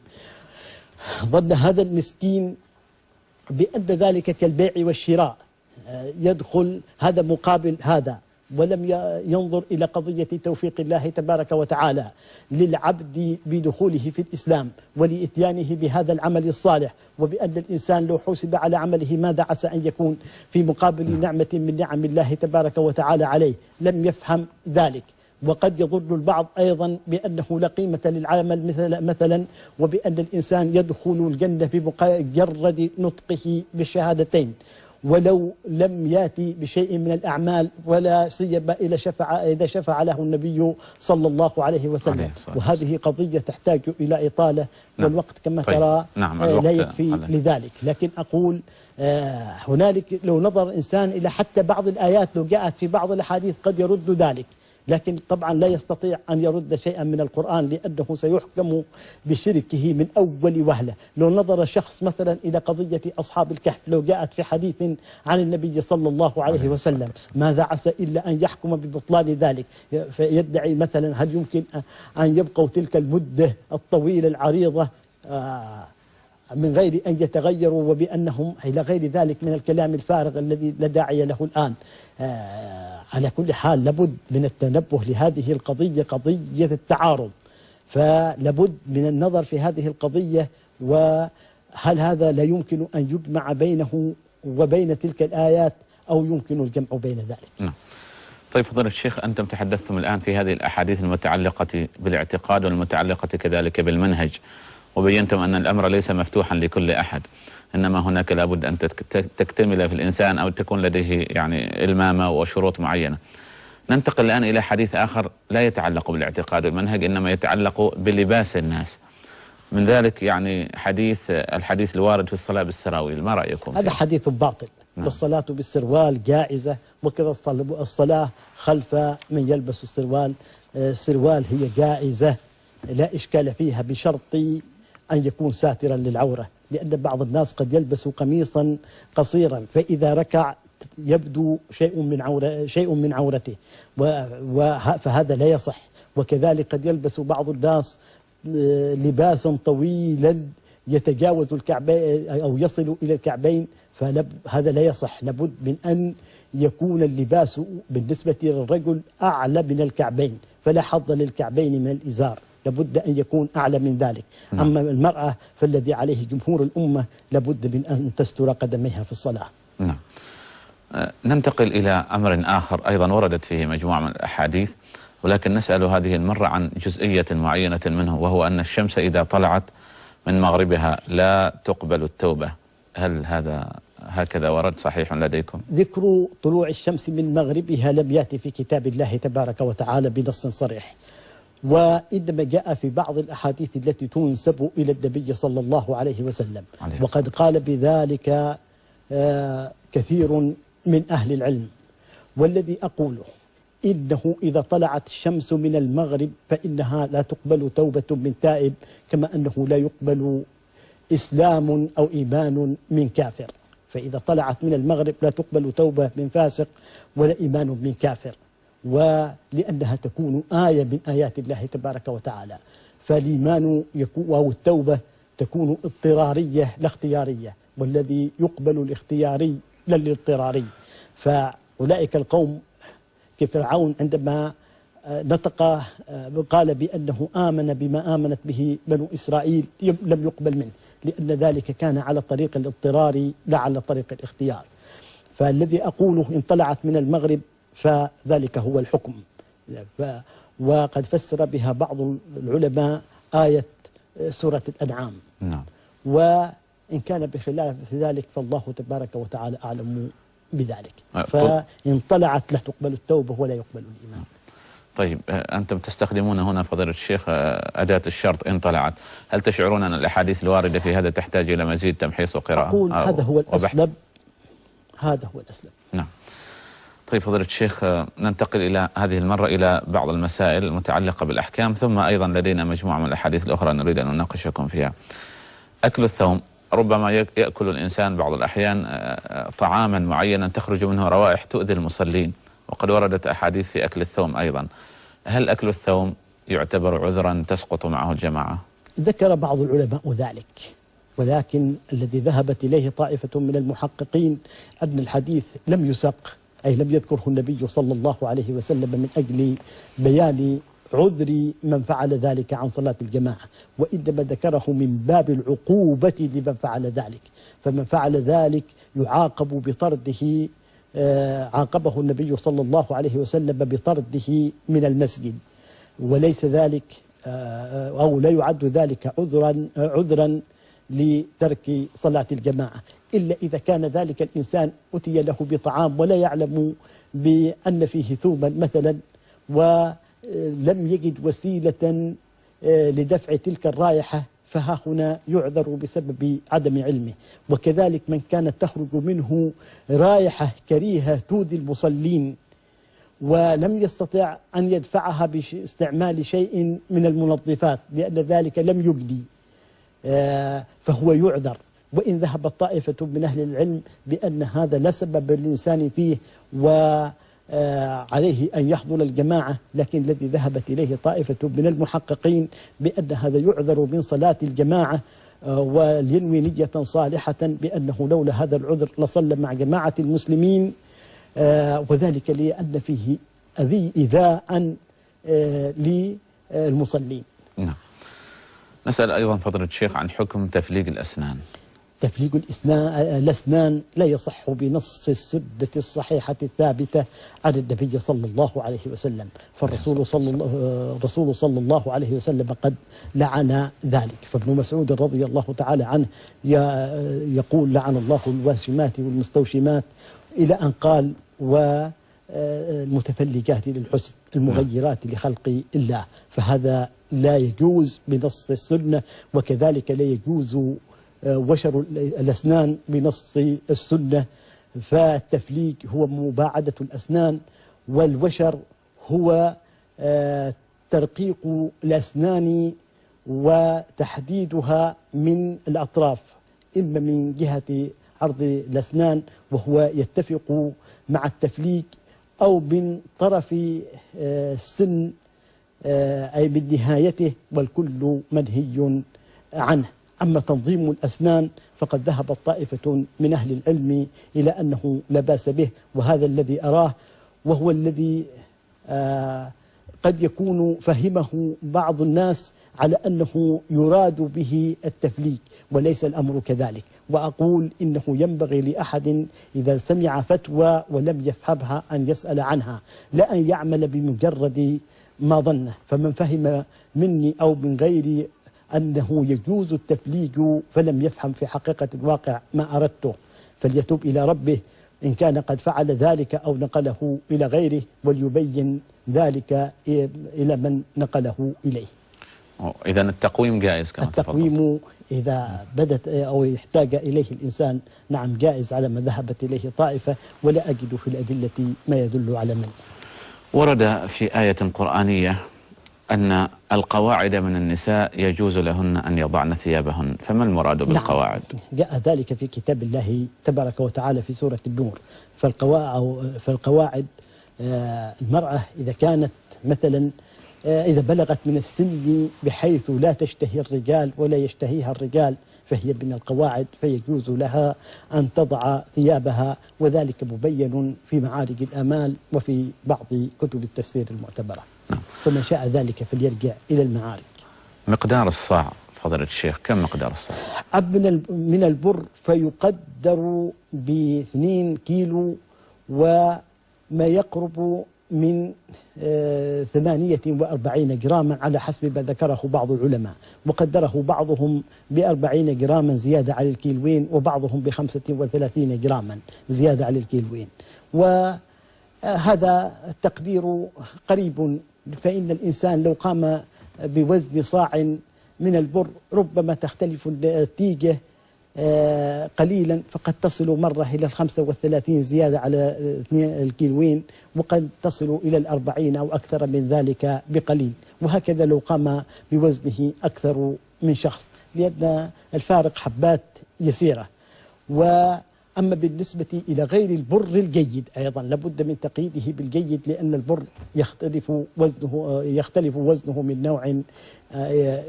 ظن هذا المسكين بأن ذلك كالبيع والشراء، يدخل هذا مقابل هذا، ولم ينظر إلى قضية توفيق الله تبارك وتعالى للعبد بدخوله في الإسلام ولإتيانه بهذا العمل الصالح، وبأن الإنسان لو حسب على عمله ماذا عسى أن يكون في مقابل نعمة من نعم الله تبارك وتعالى عليه. لم يفهم ذلك. وقد يظن البعض أيضا بأنه لا قيمة للعمل مثلا، وبأن الإنسان يدخل الجنة بمجرد نطقه بالشهادتين ولو لم يأتي بشيء من الأعمال، ولا سيما إذا شفع له النبي صلى الله عليه وسلم. وهذه قضية تحتاج إلى إطالة، والوقت كما ترى لا يكفي لذلك. لكن أقول هنالك لو نظر الإنسان إلى حتى بعض الآيات لو جاءت في بعض الأحاديث قد يرد ذلك، لكن طبعا لا يستطيع أن يرد شيئا من القرآن لأنه سيحكم بشركه من أول وهلة. لو نظر شخص مثلا إلى قضية أصحاب الكهف لو جاءت في حديث عن النبي صلى الله عليه وسلم ماذا عسى إلا أن يحكم ببطلان ذلك، فيدعي مثلا هل يمكن أن يبقوا تلك المدة الطويلة العريضة من غير أن يتغيروا، وبأنهم إلى غير ذلك من الكلام الفارغ الذي لا داعي له الآن. على كل حال لابد من التنبه لهذه القضية، قضية التعارض، فلابد من النظر في هذه القضية، وهل هذا لا يمكن أن يجمع بينه وبين تلك الآيات أو يمكن الجمع بين ذلك.
نعم. طيب فضيلة الشيخ، أنتم تحدثتم الآن في هذه الأحاديث المتعلقة بالاعتقاد والمتعلقة كذلك بالمنهج، وبينتم أن الأمر ليس مفتوحا لكل أحد، إنما هناك لابد أن تكتمل في الإنسان أو تكون لديه يعني إلمامة وشروط معينة. ننتقل الآن إلى حديث آخر لا يتعلق بالاعتقاد والمنهج، إنما يتعلق بلباس الناس. من ذلك يعني الحديث الوارد في الصلاة بالسراويل، ما رأيكم؟
هذا حديث باطل. والصلاة بالسروال جائزة، وكذا الصلاة خلف من يلبس السروال. السروال هي جائزة لا إشكال فيها بشرط أن يكون ساترا للعورة، لأن بعض الناس قد يلبس قميصا قصيرا فإذا ركع يبدو شيء من عورته، فهذا لا يصح. وكذلك قد يلبس بعض الناس لباسا طويلا يتجاوز الكعبين أو يصل إلى الكعبين، فهذا لا يصح. لابد من أن يكون اللباس بالنسبة للرجل أعلى من الكعبين، فلا حظ للكعبين من الإزار، لابد أن يكون أعلى من ذلك. أما المرأة فالذي عليه جمهور الأمة لابد من أن تستر قدميها في الصلاة.
نعم. ننتقل إلى أمر آخر أيضا وردت فيه مجموعة من الأحاديث، ولكن نسأل هذه المرة عن جزئية معينة منه، وهو أن الشمس إذا طلعت من مغربها لا تقبل التوبة. هل هذا هكذا ورد صحيح لديكم؟
ذكر طلوع الشمس من مغربها لم يأتي في كتاب الله تبارك وتعالى بنص صريح، وإنما جاء في بعض الأحاديث التي تنسب إلى النبي صلى الله عليه وسلم، وقد قال بذلك كثير من أهل العلم. والذي أقوله إنه إذا طلعت الشمس من المغرب فإنها لا تقبل توبة من تائب، كما أنه لا يقبل إسلام أو إيمان من كافر. فإذا طلعت من المغرب لا تقبل توبة من فاسق ولا إيمان من كافر، ولأنها تكون آية من آيات الله تبارك وتعالى. فالإيمان أو التوبة تكون اضطرارية لا اختيارية، والذي يقبل الاختياري لا الاضطراري. فأولئك القوم كفرعون عندما نطق قال بأنه آمن بما آمنت به بنو إسرائيل لم يقبل منه، لأن ذلك كان على طريق الاضطرار لا على طريق الاختيار. فالذي أقوله إن طلعت من المغرب فذلك هو الحكم. وقد فسر بها بعض العلماء آية سورة الأنعام.
نعم.
وإن كان بخلاف ذلك فالله تبارك وتعالى أعلم بذلك. فإن طلعت لا تقبل التوبة ولا يقبل الإيمان.
طيب أنتم تستخدمون هنا فضيلة الشيخ أداة الشرط إن طلعت، هل تشعرون أن الأحاديث الواردة في هذا تحتاج إلى مزيد تمحيص وقراءة؟
أقول هذا هو الأسلم. هذا هو الأسلم.
نعم. طيب فضيلة الشيخ، ننتقل إلى هذه المرة إلى بعض المسائل المتعلقة بالأحكام، ثم أيضا لدينا مجموعة من الأحاديث الأخرى نريد أن نناقشكم فيها. أكل الثوم، ربما يأكل الإنسان بعض الأحيان طعاما معينا تخرج منه روائح تؤذي المصلين، وقد وردت أحاديث في أكل الثوم أيضا. هل أكل الثوم يعتبر عذرا تسقط معه الجماعة؟
ذكر بعض العلماء ذلك، ولكن الذي ذهبت إليه طائفة من المحققين أن الحديث لم يسق، أي لم يذكره النبي صلى الله عليه وسلم من أجل بيان عذر من فعل ذلك عن صلاة الجماعة، وإنما ذكره من باب العقوبة لمن فعل ذلك. فمن فعل ذلك يعاقب بطرده، عاقبه النبي صلى الله عليه وسلم بطرده من المسجد، وليس ذلك أو لا يعد ذلك عذرا لترك صلاة الجماعة، إلا إذا كان ذلك الإنسان أتي له بطعام ولا يعلم بأن فيه ثوما مثلا، ولم يجد وسيلة لدفع تلك الرائحة، فها هنا يعذر بسبب عدم علمه. وكذلك من كانت تخرج منه رائحة كريهة تؤذي المصلين ولم يستطع أن يدفعها باستعمال شيء من المنظفات لأن ذلك لم يجدي، فهو يعذر. وإن ذهبت طائفة من أهل العلم بأن هذا لا سبب للإنسان فيه وعليه أن يحضر الجماعة، لكن الذي ذهبت إليه طائفة من المحققين بأن هذا يعذر من صلاة الجماعة، ولينوي نية صالحة بأنه لولا هذا العذر لصلى مع جماعة المسلمين، وذلك لأن فيه إيذاء للمصلين.
نعم. نسأل أيضا فضيلة الشيخ عن حكم تفليق الأسنان.
تفليق الأسنان لا يصح بنص السنة الصحيحة الثابتة عن النبي صلى الله عليه وسلم، فالرسول صلى الله عليه وسلم قد لعن ذلك. فابن مسعود رضي الله تعالى عنه يقول: لعن الله الواشمات والمستوشمات، إلى أن قال: والمتفلقات للحسن المغيرات لخلق الله. فهذا لا يجوز بنص السنة، وكذلك لا يجوز وشر الأسنان بنص السنة. فالتفليق هو مباعدة الأسنان، والوشر هو ترقيق الأسنان وتحديدها من الأطراف، إما من جهة عرض الأسنان وهو يتفق مع التفليق، أو من طرف السن أي من نهايته، والكل منهي عنه. أما تنظيم الأسنان فقد ذهبت طائفة من أهل العلم إلى أنه لا بأس به، وهذا الذي أراه، وهو الذي قد يكون فهمه بعض الناس على أنه يراد به التفليق، وليس الأمر كذلك. وأقول إنه ينبغي لأحد إذا سمع فتوى ولم يفهمها أن يسأل عنها، لا أن يعمل بمجرد ما ظنه. فمن فهم مني أو من غيري أنه يجوز التفليج فلم يفهم في حقيقة الواقع ما أردته، فليتوب إلى ربه إن كان قد فعل ذلك أو نقله إلى غيره، وليبين ذلك إلى من نقله إليه.
إذا التقويم جائز كما
التقويم إذا بدت أو يحتاج إليه الإنسان نعم جائز على ما ذهبت إليه طائفة، ولا أجد في الأدلة ما يدل على من.
ورد في آية قرآنية أن القواعد من النساء يجوز لهن أن يضعن ثيابهن، فما المراد بالقواعد؟
نعم. جاء ذلك في كتاب الله تبارك وتعالى في سورة النور. فالقواعد المرأة إذا كانت مثلا إذا بلغت من السن بحيث لا تشتهي الرجال ولا يشتهيها الرجال فهي من القواعد، فيجوز لها أن تضع ثيابها، وذلك مبين في معارج الآمال وفي بعض كتب التفسير المعتبرة. فمن شاء ذلك فليرجع إلى المعارج.
مقدار الصاع فضيلة الشيخ، كم مقدار الصاع؟
من البر فيقدر ب2 كيلو وما يقرب من 48 جراما على حسب ما ذكره بعض العلماء، وقدره بعضهم ب40 جراما زيادة على الكيلوين، وبعضهم ب35 جراما زيادة على الكيلوين. وهذا التقدير قريب، فإن الإنسان لو قام بوزن صاع من البر ربما تختلف النتيجة قليلا، فقد تصل مرة إلى 35 زيادة على الكيلوين، وقد تصل إلى 40 أو أكثر من ذلك بقليل. وهكذا لو قام بوزنه أكثر من شخص، لأن الفارق حبات يسيرة. وأما بالنسبة إلى غير البر الجيد أيضا لابد من تقييده بالجيد، لأن البر يختلف وزنه من نوع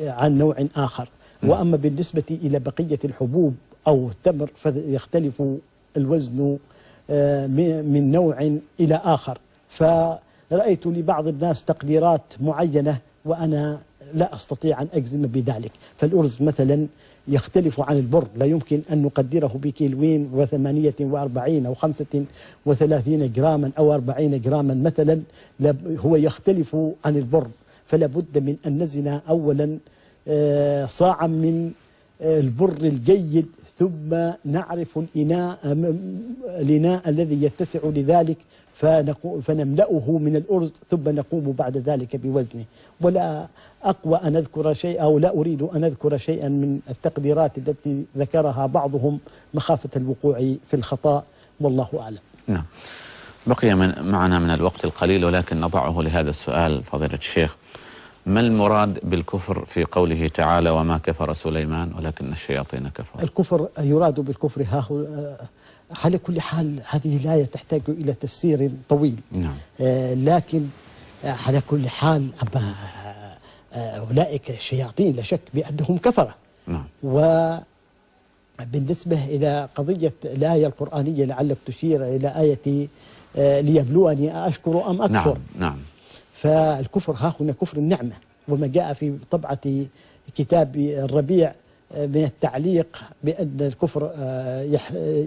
عن نوع آخر. وأما بالنسبة إلى بقية الحبوب أو التمر فيختلف الوزن من نوع إلى آخر. فرأيت لبعض الناس تقديرات معينة وأنا لا أستطيع أن أجزم بذلك. فالأرز مثلا يختلف عن البر، لا يمكن أن نقدره بكيلوين و48 أو 35 جراما أو 40 جراما مثلا، هو يختلف عن البر. فلا بد من أن نزن أولا صاعا من البر الجيد، ثم نعرف الإناء الذي يتسع لذلك فنملأه من الأرز، ثم نقوم بعد ذلك بوزنه. ولا أقوى أن أذكر شيئا أو لا أريد أن أذكر شيئا من التقديرات التي ذكرها بعضهم مخافة الوقوع في الخطأ، والله أعلم.
نعم، بقي معنا من الوقت القليل، ولكن نضعه لهذا السؤال فضيلة الشيخ: ما المراد بالكفر في قوله تعالى وما كفر سليمان ولكن الشياطين كفروا؟
الكفر يراد بالكفر على كل حال هذه الآية تحتاج إلى تفسير طويل.
نعم.
لكن على كل حال أولئك الشياطين لا شك بأنهم كفرة.
نعم.
وبالنسبة إلى قضية الآية القرآنية لعلك تشير إلى آية ليبلوني أشكر أم أكفر.
نعم.
فالكفر ها هنا كفر النعمة، وما جاء في طبعة كتاب الربيع من التعليق بأن الكفر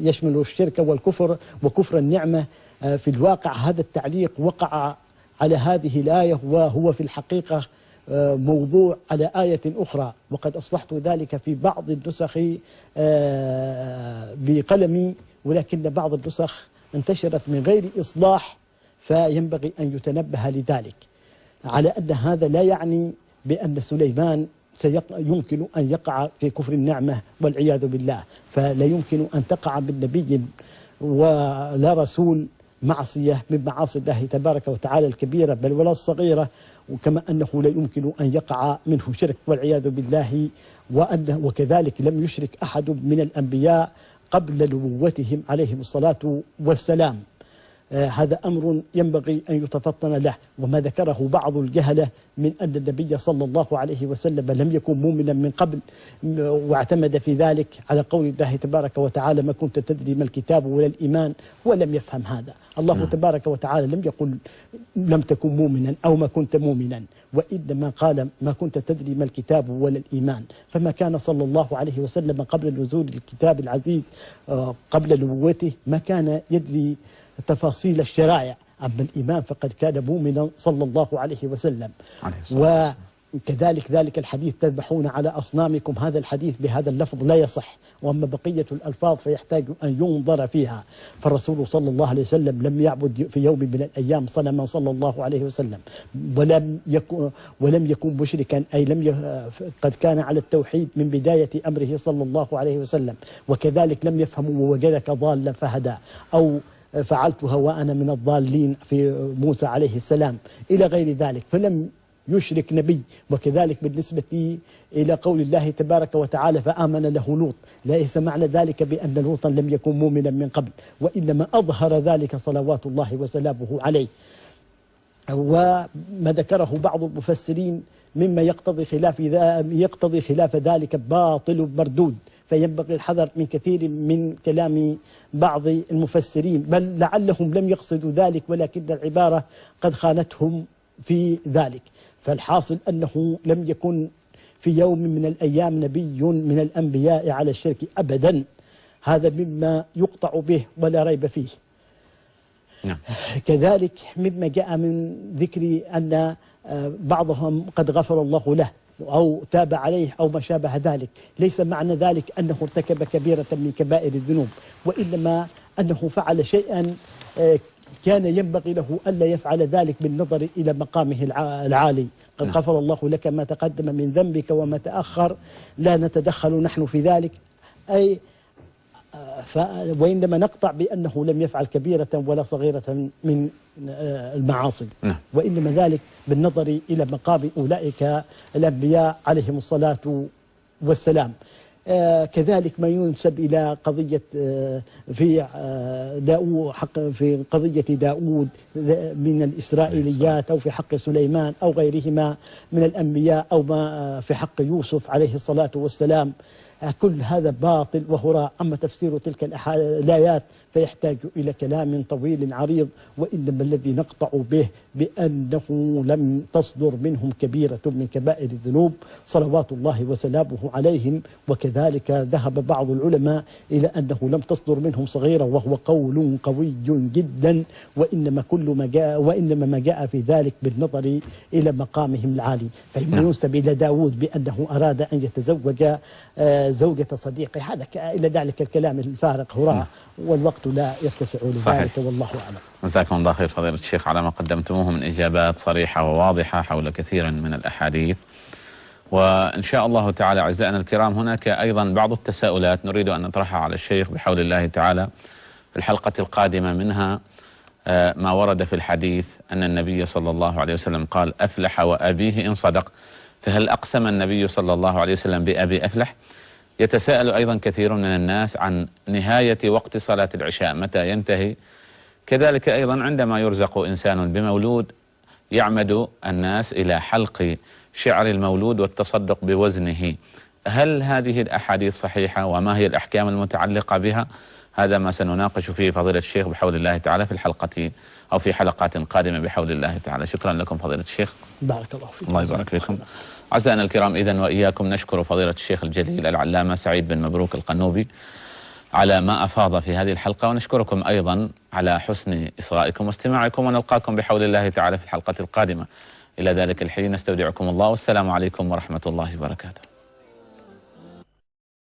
يشمل الشرك والكفر وكفر النعمة. في الواقع هذا التعليق وقع على هذه الآية، وهو في الحقيقة موضوع على آية أخرى، وقد أصلحت ذلك في بعض النسخ بقلمي، ولكن بعض النسخ انتشرت من غير إصلاح، فينبغي أن يتنبه لذلك، على أن هذا لا يعني بأن سليمان يمكن أن يقع في كفر النعمة والعياذ بالله. فلا يمكن أن تقع بالنبي ولا رسول معصية من معاصي الله تبارك وتعالى الكبيرة بل ولا الصغيرة، وكما أنه لا يمكن أن يقع منه شرك والعياذ بالله، وكذلك لم يشرك أحد من الأنبياء قبل نبوتهم عليهم الصلاة والسلام. هذا أمر ينبغي أن يتفطن له. وما ذكره بعض الجهلة من أن النبي صلى الله عليه وسلم لم يكن مؤمنا من قبل، واعتمد في ذلك على قول الله تبارك وتعالى ما كنت تدري ما الكتاب ولا الإيمان، ولم يفهم هذا. الله تبارك وتعالى لم يقل لم تكن مؤمنا أو ما كنت مؤمنا، وإنما قال ما كنت تدري ما الكتاب ولا الإيمان. فما كان صلى الله عليه وسلم قبل نزول الكتاب العزيز قبل نبوته ما كان يدري تفاصيل الشرائع. أما الإيمان فقد كان مؤمنا صلى الله عليه وسلم. وكذلك ذلك الحديث تذبحون على أصنامكم، هذا الحديث بهذا اللفظ لا يصح، وأما بقية الألفاظ فيحتاج أن ينظر فيها. فالرسول صلى الله عليه وسلم لم يعبد في يوم من الأيام صنما صلى الله عليه وسلم، ولم يكن مشركا، أي قد كان على التوحيد من بداية أمره صلى الله عليه وسلم. وكذلك لم يفهم ووجدك ضالا فهدى، أو فعلتها وأنا من الضالين في موسى عليه السلام إلى غير ذلك، فلم يشرك نبي. وكذلك بالنسبة إلى قول الله تبارك وتعالى فآمن له لوط، ليس معنى ذلك بأن لوطا لم يكن مؤمنا من قبل، وإنما أظهر ذلك صلوات الله وسلامه عليه. وما ذكره بعض المفسرين مما يقتضي خلاف ذلك باطل مردود، فينبغي الحذر من كثير من كلام بعض المفسرين، بل لعلهم لم يقصدوا ذلك ولكن العبارة قد خانتهم في ذلك. فالحاصل أنه لم يكن في يوم من الأيام نبي من الأنبياء على الشرك أبدا، هذا مما يقطع به ولا ريب فيه.
نعم.
كذلك مما جاء من ذكر أن بعضهم قد غفر الله له أو تاب عليه أو ما شابه ذلك، ليس معنى ذلك أنه ارتكب كبيرة من كبائر الذنوب، وإنما أنه فعل شيئا كان ينبغي له ألا يفعل ذلك بالنظر إلى مقامه العالي. قد غفر الله لك ما تقدم من ذنبك وما تأخر، لا نتدخل نحن في ذلك، أي وإنما نقطع بأنه لم يفعل كبيرة ولا صغيرة من المعاصي، وإنما ذلك بالنظر إلى مقام أولئك الأنبياء عليهم الصلاة والسلام. كذلك ما ينسب إلى قضية في في قضية داود من الإسرائيليات، أو في حق سليمان أو غيرهما من الأنبياء، أو ما في حق يوسف عليه الصلاة والسلام، كل هذا باطل وهراء. أما تفسير تلك الآيات فيحتاج إلى كلام طويل عريض، وإنما الذي نقطع به بأنه لم تصدر منهم كبيرة من كبائر الذنوب صلوات الله وسلامه عليهم. وكذلك ذهب بعض العلماء إلى أنه لم تصدر منهم صغيرة، وهو قول قوي جدا، وإنما ما جاء في ذلك بالنظر إلى مقامهم العالي. فإما ينسب إلى داود بأنه أراد أن يتزوج زوجة صديقه، هذا إلى ذلك الكلام الفارق هراء، والوقت لا يتسع لذلك، والله أعلم.
جزاكم الله خير فضيلة الشيخ على ما قدمتموه من إجابات صريحة وواضحة حول كثير من الأحاديث. وإن شاء الله تعالى أعزائنا الكرام هناك أيضا بعض التساؤلات نريد أن نطرحها على الشيخ بحول الله تعالى في الحلقة القادمة، منها ما ورد في الحديث أن النبي صلى الله عليه وسلم قال أفلح وأبيه إن صدق، فهل أقسم النبي صلى الله عليه وسلم بأبي أفلح؟ يتساءل أيضا كثير من الناس عن نهاية وقت صلاة العشاء متى ينتهي. كذلك أيضا عندما يرزق إنسان بمولود يعمد الناس إلى حلق شعر المولود والتصدق بوزنه، هل هذه الأحاديث صحيحة وما هي الأحكام المتعلقة بها؟ هذا ما سنناقش فيه فضيلة الشيخ بحول الله تعالى في الحلقة أو في حلقات قادمة بحول الله تعالى. شكرا لكم فضيلة الشيخ.
بارك الله فيكم.
الله يبارك فيكم. أعزائنا الكرام، إذن وإياكم نشكر فضيلة الشيخ الجليل العلامة سعيد بن مبروك القنوبي على ما أفاض في هذه الحلقة، ونشكركم أيضا على حسن إصغائكم واستماعكم، ونلقاكم بحول الله تعالى في الحلقة القادمة. إلى ذلك الحين نستودعكم الله، والسلام عليكم ورحمة الله وبركاته.